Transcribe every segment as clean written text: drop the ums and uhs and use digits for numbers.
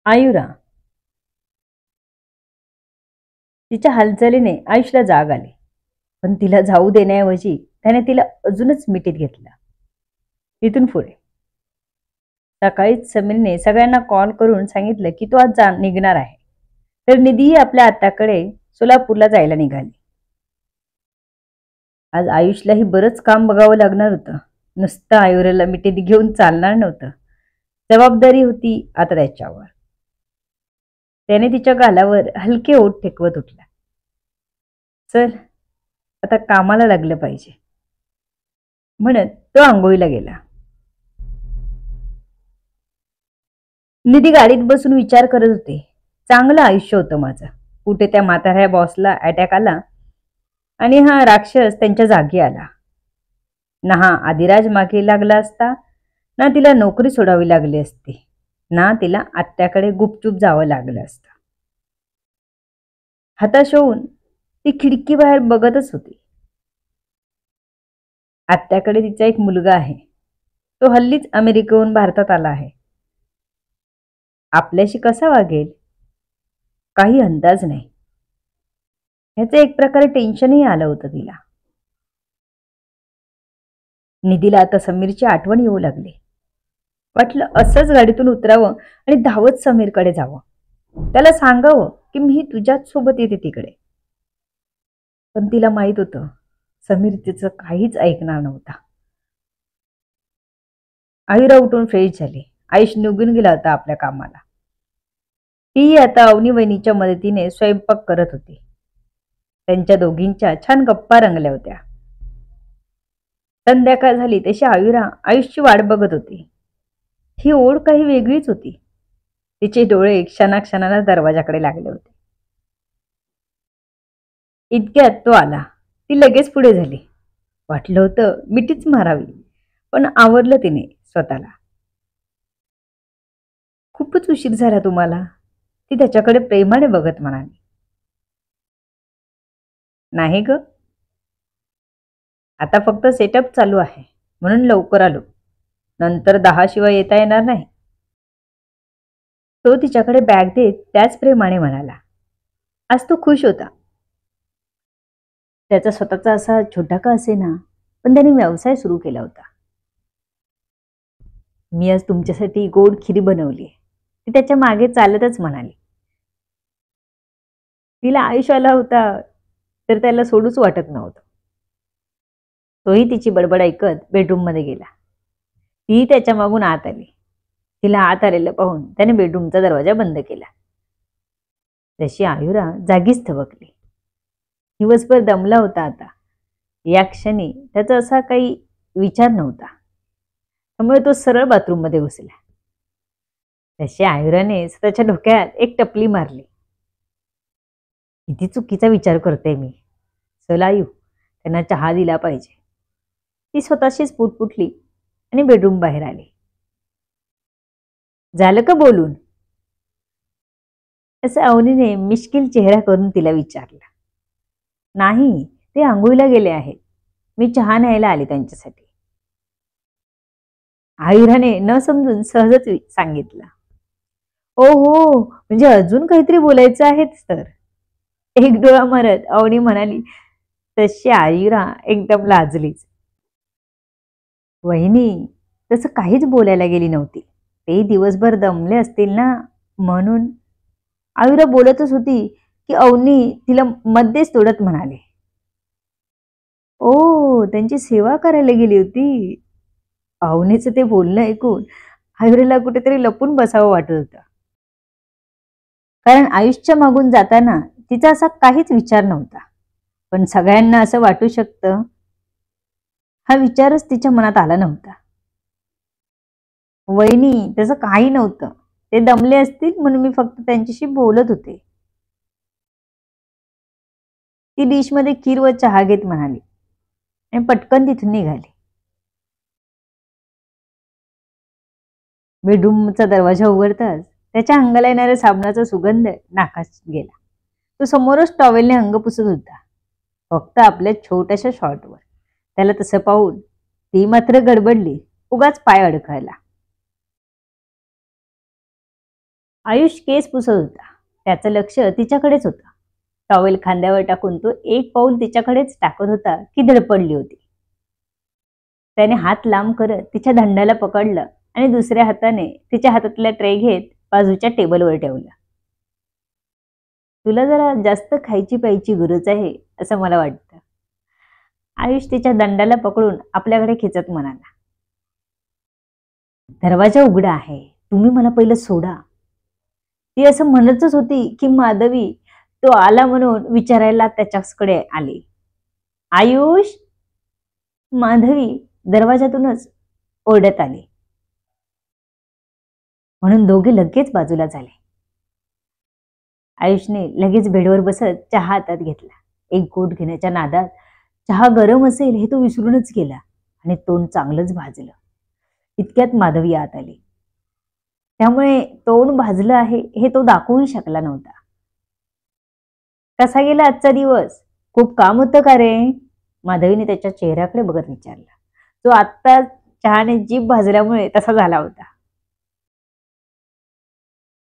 आयुरा. तिच्या हालचालीने आयुषला जाग आली, पण तिला जाऊ देण्याऐवजी त्याने तिला अजूनच मिठीत घेतलं. इथून पुढे सकाळीच समीरने सगळ्यांना कॉल करून सांगितलं की तो आज निघणार आहे. तर निधीही आपल्या आत्याकडे सोलापूरला जायला निघाली. आज आयुषलाही बरंच काम बघावं लागणार होतं. नुसतं आयुराला मिठीत घेऊन चालणार नव्हतं. जबाबदारी होती आता त्याच्यावर. त्याने तिच्या गालावर हलके ओठ टेकवत उठला. चल आता कामाला लागलं पाहिजे म्हणत तो आंघोळीला गेला. निधी गाडीत बसून विचार करत होते. चांगलं आयुष्य होतं माझं. कुठे त्या म्हाताऱ्या बॉसला अटॅक आला आणि हा राक्षस त्यांच्या जागी आला. ना हा आदिराज मागे लागला असता, ना तिला नोकरी सोडावी लागली असती, ना तिला आत्याकडे गुपचूप जावं लागलं असतं. हताश होऊन ती खिडकी बाहेर बघतच होती. आत्याकडे तिचा एक मुलगा आहे. तो हल्लीच अमेरिकेहून भारतात आला आहे. आपल्याशी कसा वागेल काही अंदाज नाही. ह्याचं एक प्रकारे टेन्शनही आलं होतं तिला. निधीला आता समीरची आठवण येऊ लागली. वाटलं असंच गाडीतून उतरावं आणि धावत समीरकडे जावं. त्याला सांगावं की मी तुझ्याच सोबत येते तिकडे. पण तिला माहित होतं समीर तिचं काहीच ऐकणार नव्हता. आयुरा उठून फ्रेश झाली. आयुष निघून गेला होता आपल्या कामाला. ती आता अवनी वहिनीच्या मदतीने स्वयंपाक करत होती. त्यांच्या दोघींच्या छान गप्पा रंगल्या होत्या. संध्याकाळ झाली तशी आयुरा आयुषची वाट बघत होती. ही ओढ काही वेगळीच होती. तिचे डोळे क्षणाक्षणाला दरवाजाकडे लागले होते. इतक्यात तो आला. ती लगेच पुढे झाली. वाटलं होतं मिठीच मारावी, पण आवरलं तिने स्वतःला. खूपच उशीर झाला तुम्हाला, ती त्याच्याकडे प्रेमाने बघत म्हणाली. नाही ग, आता फक्त सेटअप चालू आहे म्हणून लवकर आलो. नंतर 10 शिवाय येता येणार नाही. तो तिच्याकडे बॅग देत त्याच प्रेमाने म्हणाला. आज तो खुश होता. त्याचा स्वतःचा असा छोटा का असेना, पण त्याने व्यवसाय सुरू केला होता. मी आज तुमच्यासाठी गोड खीर बनवली, ती त्याच्या मागे चालतच म्हणाली. तिला आयुष आला होता तर त्याला सोडूच वाटत नव्हतं. तोही तिची बडबड ऐकत बेडरूम मध्ये गेला. ती त्याच्या मागून आत आली. तिला आत आलेलं पाहून त्याने बेडरूमचा दरवाजा बंद केला. तशी आयुरा जागीच थबकली. दिवसभर दमला होता आता. या क्षणी त्याचा असा काही विचार नव्हता. त्यामुळे तो सरळ बाथरूम मध्ये घुसला. तशी आयुराने स्वतःच्या डोक्यात एक टपली मारली. किती चुकीचा विचार करते मी. चल आयु, त्यांना चहा दिला पाहिजे. ती स्वतःशीच पुटपुटली आणि बेडरूम बाहेर आली. झालं का बोलून, असं अवनीने मिश्किल चेहरा करून तिला विचारलं. नाही, ते आंघोळीला गेले आहेत. मी चहा न्यायला आले त्यांच्यासाठी. आयुराने न समजून सहजच सांगितलं. ओ हो, म्हणजे अजून काहीतरी बोलायचं आहेच तर. एक डोळा मारत अवनी म्हणाली. तशी आयुरा एकदम लाजलीच. वहिनी तसं काहीच बोलायला गेली नव्हती. ते दिवसभर दमले असतील ना म्हणून. आयुरा बोलतच होती की अवनी तिला मध्येच तोडत म्हणाले. ओ, त्यांची सेवा करायला गेली होती. अवनीचं ते बोलणं ऐकून आयुराला कुठेतरी लपून बसावं वाटत होतं. कारण आयुषच्या मागून जाताना तिचा असा काहीच विचार नव्हता. पण सगळ्यांना असं वाटू शकतं हा विचारच तिच्या मनात आला नव्हता. वहिनी तसं काही नव्हतं. ते दमले असतील म्हणून मी फक्त त्यांच्याशी बोलत होते. ती डिश मध्ये खीर व चहा घेत म्हणाली आणि पटकन तिथून निघाली. बेडरूमचा दरवाजा उघडताच त्याच्या अंगाला येणाऱ्या साबणाचा सुगंध नाकात गेला. तो समोरच टॉवेलने अंग पुसत होता, फक्त आपल्या छोट्याशा शॉर्टवर. त्याला तसं पाहून ती मात्र गडबडली. उगाच पाय अडकायला. आयुष केस पुसत होता. त्याचं लक्ष तिच्याकडेच होतं. टॉवेल खांद्यावर टाकून तो एक पाऊल तिच्याकडेच टाकत होता की धडपडली होती. त्याने हात लांब करत तिच्या दंडाला पकडलं आणि दुसऱ्या हाताने तिच्या हातातल्या ट्रे घेत बाजूच्या टेबलवर ठेवलं. तुला जरा जास्त खायची प्यायची गरज आहे असं मला वाटतं. आयुष तिच्या दंडाला पकडून आपल्याकडे खेचत म्हणाला. दरवाजा उघडा आहे, तुम्ही मला पहिलं सोडा. ती असं म्हणतच होती की माधवी तो आला म्हणून विचारायला त्याच्याकडे आली. आयुष, माधवी दरवाजातूनच ओरडत आली. म्हणून दोघे लगेच बाजूला झाले. आयुषने लगेच बेडवर बसत चहा हातात घेतला. एक घोट घेण्याच्या नादात चहा गरम असेल हे तो विसरूनच गेला आणि तोंड चांगलंच भाजलं. इतक्यात माधवी आत आली. त्यामुळे तोंड भाजलं आहे हे तो दाखवूही शकला नव्हता. कसा गेला आजचा दिवस? खूप काम होतं का रे? माधवीने त्याच्या चेहऱ्याकडे बघत विचारलं. तो आत्ता चहाने जीभ भाजल्यामुळे तसा झाला होता.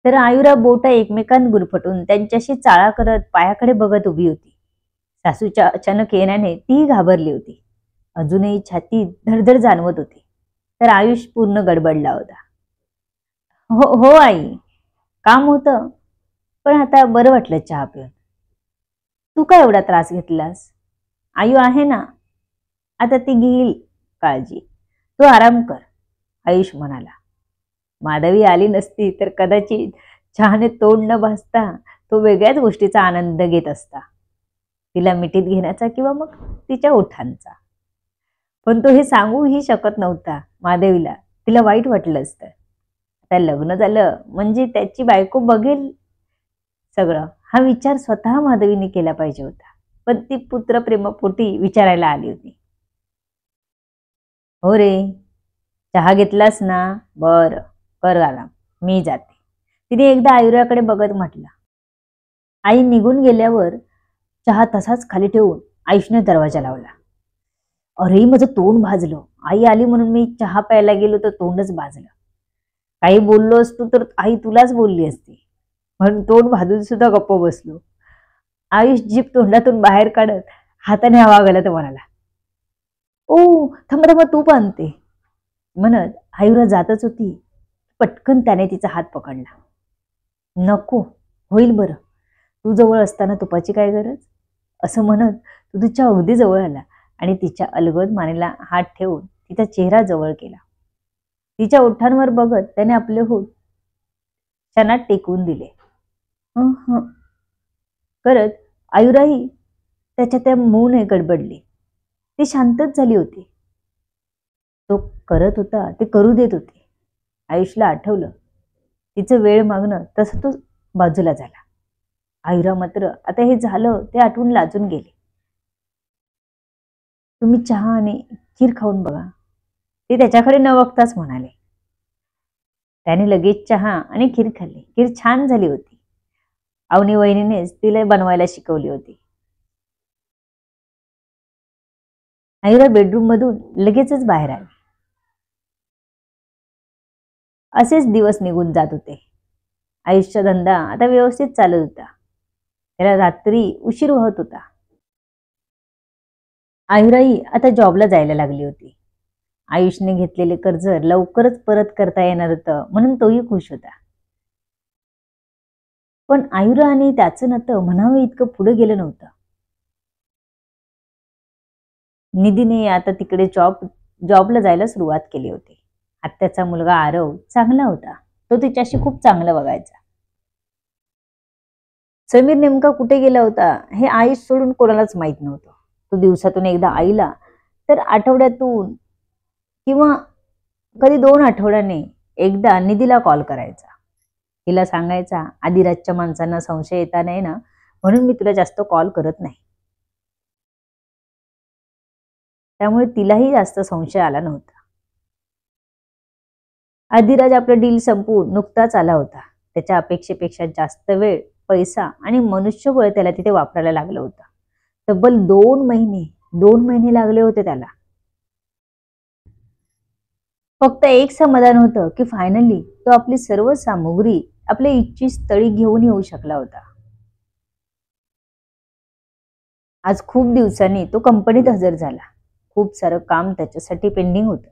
तर आयुरा बोटा एकमेकांत गुरफटून त्यांच्याशी चाळा करत पायाकडे बघत उभी होती. सासूच्या अचानक येण्याने ती घाबरली होती. अजूनही छातीत धडधड जाणवत होती. तर आयुष पूर्ण गडबडला होता. हो हो आई, काम होतं, पण आता बरं वाटलं चहा पिऊन. तू काय एवढा त्रास घेतलास? आयु आहे ना, आता ती घेईल काळजी. तू आराम कर, आयुष म्हणाला. माधवी आली नसती तर कदाचित चहाने तोंड न भासता तो वेगळ्याच गोष्टीचा आनंद घेत असता. तिला मिठीत घेण्याचा किंवा मग तिच्या ओठांचा. पण तो हे सांगूही शकत नव्हता माधवीला. तिला वाईट वाटलं असतं. आता लग्न झालं म्हणजे त्याची बायको बघेल सगळं, हा विचार स्वतः माधवीने केला पाहिजे होता. पण ती पुत्रप्रेमापोटी विचारायला आली होती. हो रे, चहा घेतलास ना? बरं, कर आराम, मी जाते, तिने एकदा आयुराकडे बघत म्हटलं. आई निघून गेल्यावर चहा तसाच खाली ठेवून आयुषने दरवाजा लावला. अरे, माझं तोंड भाजलं. आई आली म्हणून मी चहा प्यायला गेलो तर तोंडच भाजलं. काही बोललो असतो तर आई तुलाच बोलली असती, म्हणून तोंड भाजून सुद्धा गप्प बसलो. आयुष जीभ तोंडातून बाहेर काढत हाताने हवा घालत म्हणाला. ओ थांबा थांबा, तूप आणते म्हणत आयुरा जातच होती. पटकन त्याने तिचा हात पकडला. नको, होईल बरं, तू जवळ असताना तुपाची काय गरज, असं म्हणत तू तिच्या अगदी जवळ आला आणि तिच्या अलगद मानेला हात ठेवून तिचा चेहरा जवळ केला. तिच्या ओठांवर बघत त्याने आपले होठ क्षणात टेकवून दिले. करत आयुराही त्याच्या त्या मौन गडबडली. ती शांतच झाली होती. तो करत होता ते करू देत होते. आयुषला आठवलं तिचं वेळ मागणं, तसं तो बाजूला झाला. आयुरा मात्र आता हे झालं ते आठवून लाजून गेले. तुम्ही चहा आणि खीर खाऊन बघा, ते त्याच्याकडे न बघताच म्हणाले. त्याने लगेच चहा आणि खीर खाल्ली. खीर छान झाली होती. अवनी वहिनीनेच तिला बनवायला शिकवली होती. आयुरा बेडरूम मधून लगेचच बाहेर आली. असेच दिवस निघून जात होते. आयुषचा धंदा आता व्यवस्थित चालत होता. त्याला रात्री उशीर होत होता. आयुराई आता जॉबला जायला लागली होती. आयुषने घेतलेले कर्ज लवकरच परत करता येणार होतं म्हणून तोही खुश होता. पण आयुरा आणि त्याचं नातं म्हणावं इतकं पुढे गेलं नव्हतं. निधीने आता तिकडे जॉबला जायला सुरुवात केली होती. आत्याचा मुलगा आरव चांगला होता. तो तिच्याशी खूप चांगलं बघायचा. समीर नेमका कुठे गेला होता हे आयुष सोडून कोणालाच माहित नव्हतं. तो दिवसातून एकदा आईला तर आठवड्यातून किंवा कधी 2 आठवड्याने एकदा निधीला कॉल करायचा. तिला सांगायचा, आदिराजच्या माणसांना संशय येता नाही ना, म्हणून मी तुला जास्त कॉल करत नाही. त्यामुळे तिलाही जास्त संशय आला नव्हता. आदिराज आपलं डील संपवून नुकताच आला होता. त्याच्या अपेक्षेपेक्षा जास्त वेळ, पैसा आणि मनुष्यबळ त्याला तिथे वापरायला लागलं होतं. तब्बल 2 महिने लागले होते त्याला. फक्त एक समाधान होतं की फायनली तो आपली सर्व सामुग्री आपल्या इच्छित स्थळी घेऊन येऊ शकला होता. आज खूप दिवसांनी तो कंपनीत हजर झाला. खूप सारं काम त्याच्यासाठी पेंडिंग होतं.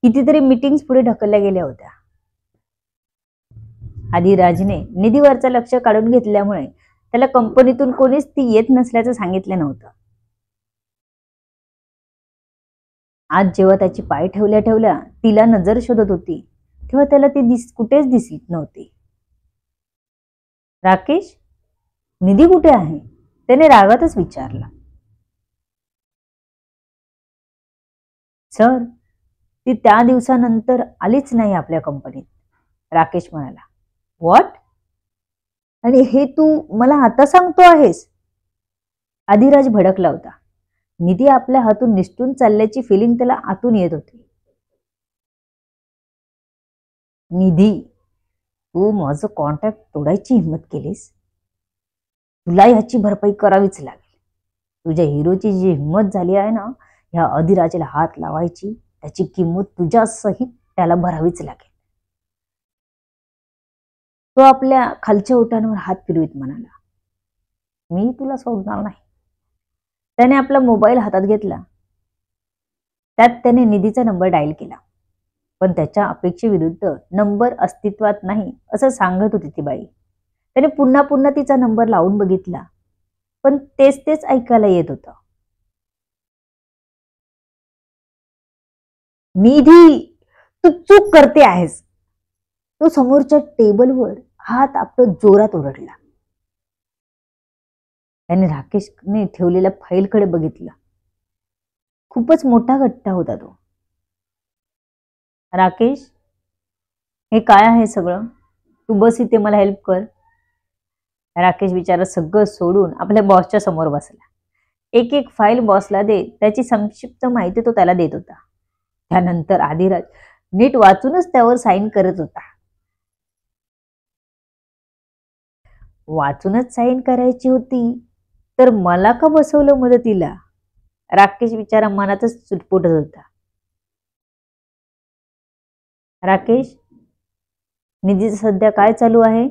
कितीतरी मीटिंग्स पुढे ढकलल्या गेल्या होत्या. आधी राजने निधीवरचं लक्ष काढून घेतल्यामुळे त्याला कंपनीतून कोणीच ती येत नसल्याचं सांगितलं नव्हतं. आज जेव्हा त्याची पाय ठेवल्या ठेवल्या तिला नजर शोधत होती, तेव्हा त्याला ती कुठेच दिसत नव्हती. राकेश, निधी कुठे आहे? त्याने रागातच विचारला. सर, ती त्या दिवसानंतर आलीच नाही आपल्या कंपनीत, राकेश म्हणाला. व्हॉट? आणि हे तू मला आता सांगतो आहेस? आदिराज भडकला होता. निधी आपल्या हातून निसटून चालल्याची फिलिंग त्याला आतून येत होती. निधी, तू माझं कॉन्टॅक्ट तोडायची हिंमत केलीस. तुला ह्याची भरपाई करावीच लागेल. तुझ्या हिरोची जी हिंमत झाली आहे ना ह्या अधिराजाला हात लावायची, त्याची किंमत तुझ्या सहित त्याला भरावीच लागेल. तो आपल्या खालच्या ओठांवर हात फिरवीत म्हणाला, मी तुला सोडणार नाही. त्याने आपला मोबाईल हातात घेतला. त्यात त्याने निधीचा नंबर डायल केला. पण त्याच्या अपेक्षेविरुद्ध नंबर अस्तित्वात नाही असं सांगत होती ती बाई. त्याने पुन्हा पुन्हा तिचा नंबर लावून बघितला, पण तेच तेच ऐकायला येत होतं. निधी, तू चूक करते आहेस. तो समोरच्या टेबलवर हात आपलं जोरात ओरडला. त्याने राकेशने ठेवलेल्या फाईलकडे बघितलं. खूपच मोठा गठ्ठा होता तो. राकेश, हे काय आहे सगळं? तू बस इथे, मला हेल्प कर. राकेश बिचारा सगळं सोडून आपल्या बॉसच्या समोर बसला. एक एक फाईल बॉसला दे त्याची संक्षिप्त माहिती तो त्याला देत होता. त्यानंतर आदिराज नीट वाचूनच त्यावर साईन करत होता. वाचूनच साईन करायची होती तर मला का बसवलं मदतीला? राकेश बिचारा मनातच चुटपुटत होता. राकेश, निधीचं सध्या काय चालू आहे?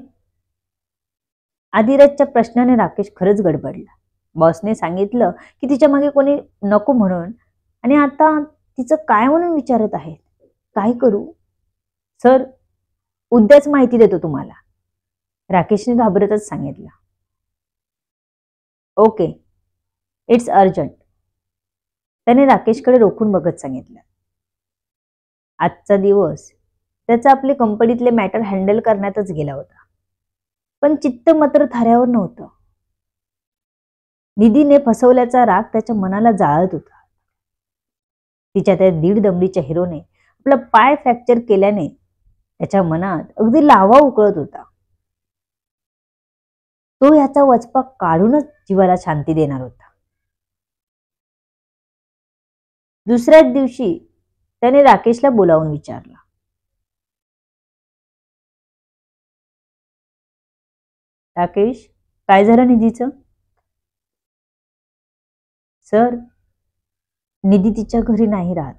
आदिराजच्या प्रश्नाने राकेश खरंच गडबडला. बॉसने सांगितलं की तिच्या मागे कोणी नको म्हणून, आणि आता तिचं काय म्हणून विचारत आहेत. काय करू? सर, उद्याच माहिती देतो तुम्हाला, राकेशने घाबरतच सांगितलं. ओके, इट्स अर्जंट, त्याने राकेशकडे रोखून बघत सांगितलं. आजचा दिवस त्याचा आपल्या कंपनीतले मॅटर हँडल करण्यातच गेला होता, पण चित्त मात्र थाऱ्यावर नव्हतं. निधीने फसवल्याचा राग त्याच्या मनाला जाळत होता. तिच्या त्या दीड दमडीच्या हिरोने आपला पाय फ्रॅक्चर केल्याने त्याच्या मनात अगदी लावा उकळत होता. तो याचा वचपा काढूनच जीवाला शांती देणार होता. दुसऱ्याच दिवशी त्याने राकेशला बोलावून विचारलं, राकेश, काय झालं निधीचं? सर, निधी तिच्या घरी नाही राहत.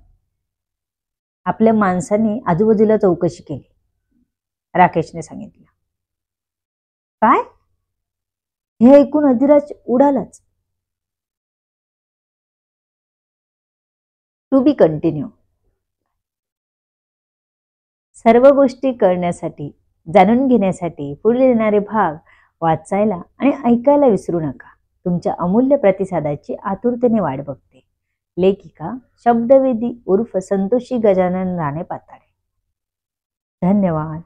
आपल्या माणसाने आजूबाजूला चौकशी केली, राकेशने सांगितलं. काय? हे ऐकून अधिराज उडालाच. To be continued. सर्व गोष्टी कळण्यासाठी, जाणून घेण्यासाठी पुढे येणारे भाग वाचायला आणि ऐकायला विसरू नका. तुमच्या अमूल्य प्रतिसादाची आतुरतेने वाट बघते. लेखिका शब्दवेदी उर्फ संतोषी गजानन राणे पाताळे. धन्यवाद.